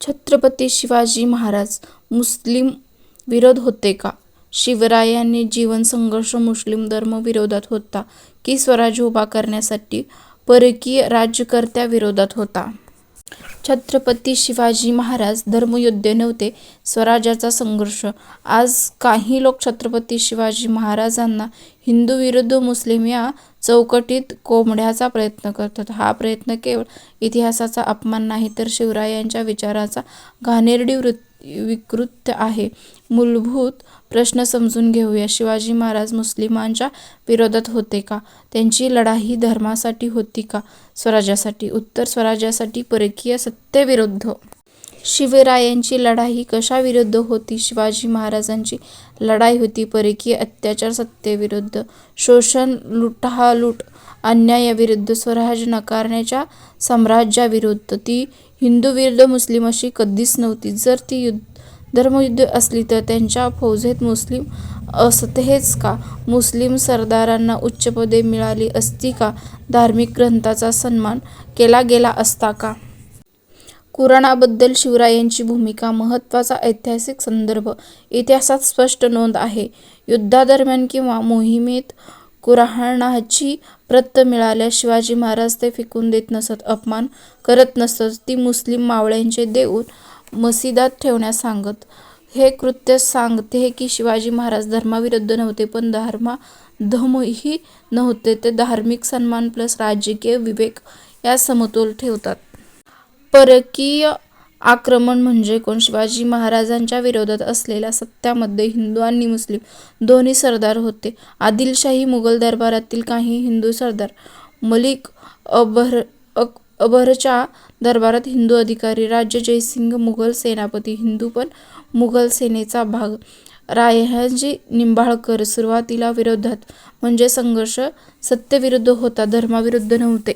छत्रपती शिवाजी महाराज मुस्लिम विरोध होते का? शिवरायांनी जीवन संघर्ष मुस्लिम धर्म विरोधात होता की स्वराज्य उभा करण्यासाठी परकीय राज्यकर्त्याविरोधात होता? छत्रपती शिवाजी महाराज धर्मयोद्धे नव्हते, स्वराज्याचा संघर्ष. आज काही लोक छत्रपती शिवाजी महाराजांना हिंदू विरुद्ध मुस्लिम या चौकटीत कोंबण्याचा प्रयत्न करतात. हा प्रयत्न केवळ इतिहासाचा अपमान नाही, तर शिवरायांच्या विचारांचा घाणेरडी विकृत आहे. मूलभूत प्रश्न समजून घेऊया. शिवाजी महाराज मुस्लिमांच्या विरोधात होते का? त्यांची लढाई धर्मासाठी होती का स्वराज्यासाठी? उत्तर: स्वराज्यासाठी. परकीय सत्तेविरुद्ध. शिवरायांची लढाई कशाविरुद्ध होती? शिवाजी महाराजांची लढाई होती परकीय अत्याचार सत्तेविरुद्ध, शोषण, लुटालूट, अन्यायाविरुद्ध, स्वराज्य नाकारण्याच्या साम्राज्याविरुद्ध. ती हिंदू विरुद्ध मुस्लिम अशी कधीच नव्हती. जर ती धर्मयुद्ध असली तर त्यांच्या फौजेत मुस्लिम असतेच का? मुस्लिम सरदारांना उच्चपदे मिळाली असती का? धार्मिक ग्रंथांचा सन्मान केला गेला असता का? कुराणाबद्दल शिवरायांची भूमिका. महत्त्वाचा ऐतिहासिक संदर्भ. इतिहासात स्पष्ट नोंद आहे. युद्धादरम्यान किंवा मोहिमेत कुराणाची प्रत मिळाल्यास शिवाजी महाराज ते फेकून देत नसत, अपमान करत नसत. ती मुस्लिम मावळ्यांचे देऊन मशिदात ठेवण्यास सांगत. हे कृत्य सांगते की शिवाजी महाराज धर्माविरुद्ध नव्हते, पण धर्मही नव्हते. ते धार्मिक सन्मान प्लस राजकीय विवेक यात समतोल ठेवतात. परकीय आक्रमण म्हणजे कोण? शिवाजी महाराजांच्या विरोधात असलेल्या सत्तामध्ये हिंदू आणि मुस्लिम दोन्ही सरदार होते. आदिलशाही मुघल दरबारातील काही हिंदू सरदार, मलिक अकबरच्या दरबारात हिंदू अधिकारी, राजा जयसिंग मुघल सेनापती हिंदू पण मुघल सेनेचा भाग, रायाजी निंबाळकर. सुरुवातीला विरोधात म्हणजे संघर्ष सत्तेविरुद्ध होता, धर्माविरुद्ध नव्हते.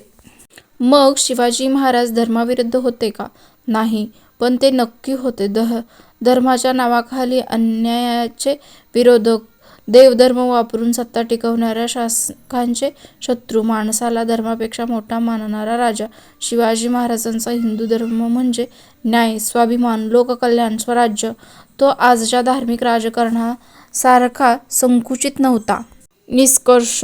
मग शिवाजी महाराज धर्माविरुद्ध होते का? नाही, पण ते नक्की होते धर्माच्या नावाखाली अन्यायाचे विरोधक, देवधर्म वापरून सत्ता टिकवणाऱ्या शासकांचे शत्रू, माणसाला धर्मापेक्षा मोठा मानणारा राजा. शिवाजी महाराजांचा हिंदू धर्म म्हणजे न्याय, स्वाभिमान, लोककल्याण, स्वराज्य. तो आजच्या धार्मिक राजकारणासारखा संकुचित नव्हता. निष्कर्ष: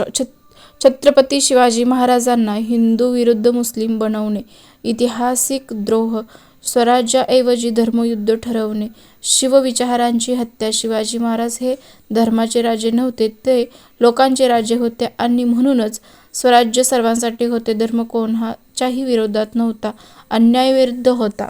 छत्रपती शिवाजी महाराजांना हिंदू विरुद्ध मुस्लिम बनवणे, ऐतिहासिक द्रोह, स्वराज्याऐवजी धर्मयुद्ध ठरवणे, शिवविचारांची हत्या. शिवाजी महाराज हे धर्माचे राजे नव्हते, ते लोकांचे राजे होते आणि म्हणूनच स्वराज्य सर्वांसाठी होते. धर्म कोणाच्याही विरोधात नव्हता, अन्यायाविरुद्ध होता.